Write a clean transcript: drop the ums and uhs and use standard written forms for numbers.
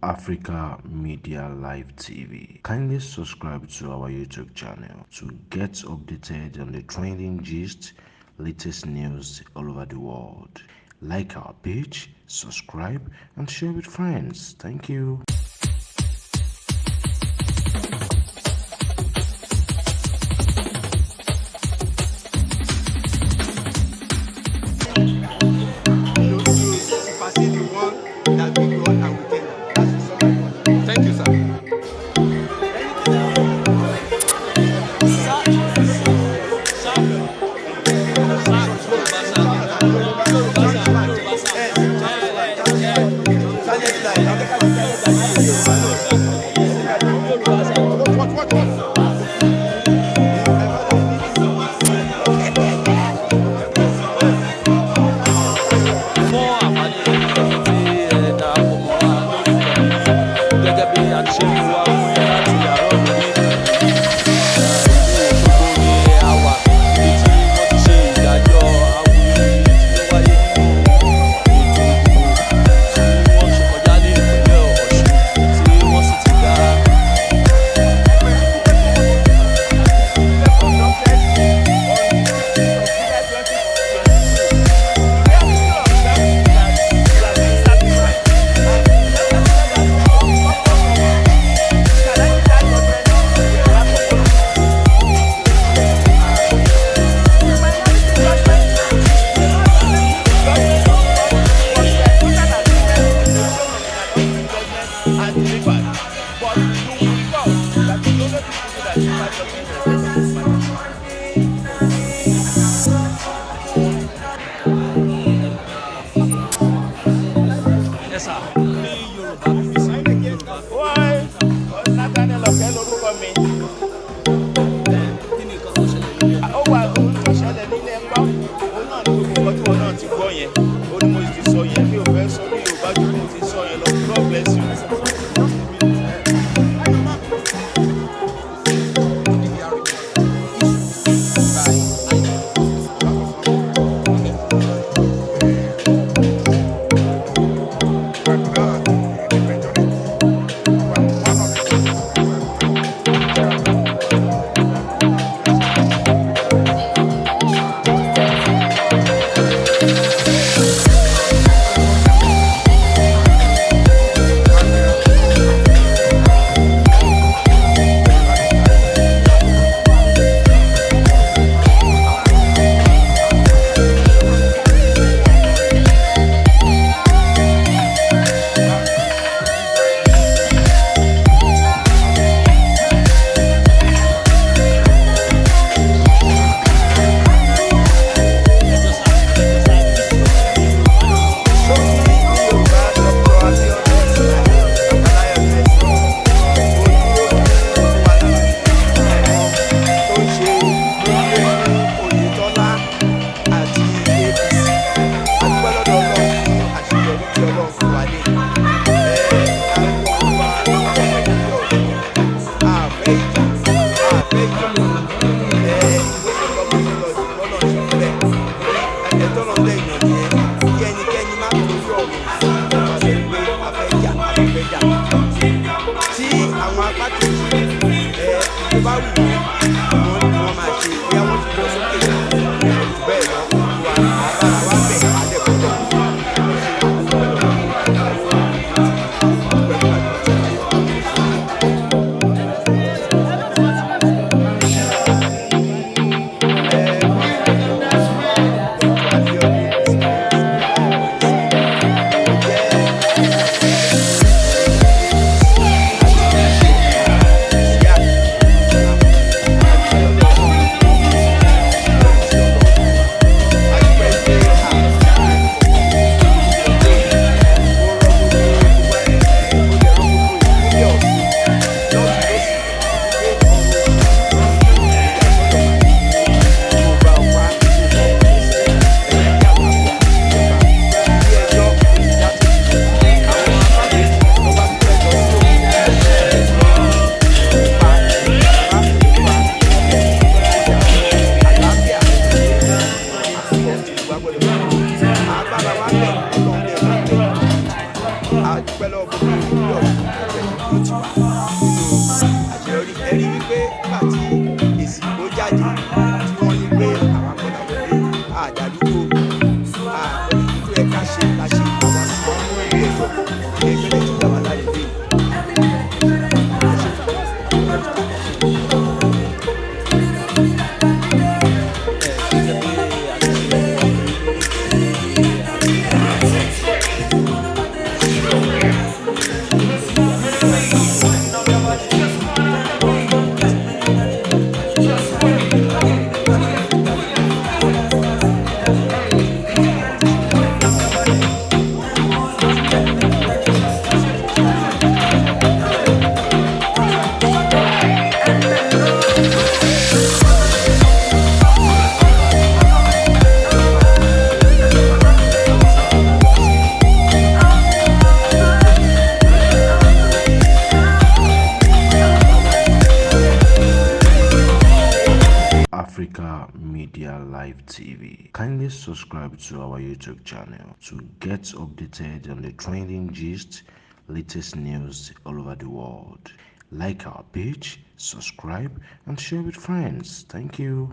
Africa Media Live TV. Kindly subscribe to our YouTube channel to get updated on the trending gist, latest news all over the world. Like our page, subscribe, and share with friends. Thank you. Thank you, sir. Yes, sir. Why? Nathaniel ọ̀kẹ́ lorúkọ mi. Ó wà ohun tó ṣẹlẹ̀ nílé ńkọ́. Òun náà ní gbogbo nǹkan tí wọn náà ti gbọ́ yẹn. Ó ní mo ti sọ yẹn, mi ò fẹ́ sọ ní Yorùbá ju mo ti sọ yẹn lọ. God bless you. dúró tì wá nínú àṣeyọrí. Ẹ rí wípé nígbà tí èsì ìbò jáde tí wọ́n ní pé àwọn akọ́là wọlé àdàlúgbò àpẹẹrẹ tó yẹ ká ṣe la ṣe àwọn sí ilé ẹjọ́ ilé ẹjọ́ lè tún gbà wá láre dé. Africa Media Live TV. Kindly subscribe to our YouTube channel to get updated on the trending gist, latest news all over the world. Like our page, subscribe, and share with friends. Thank you.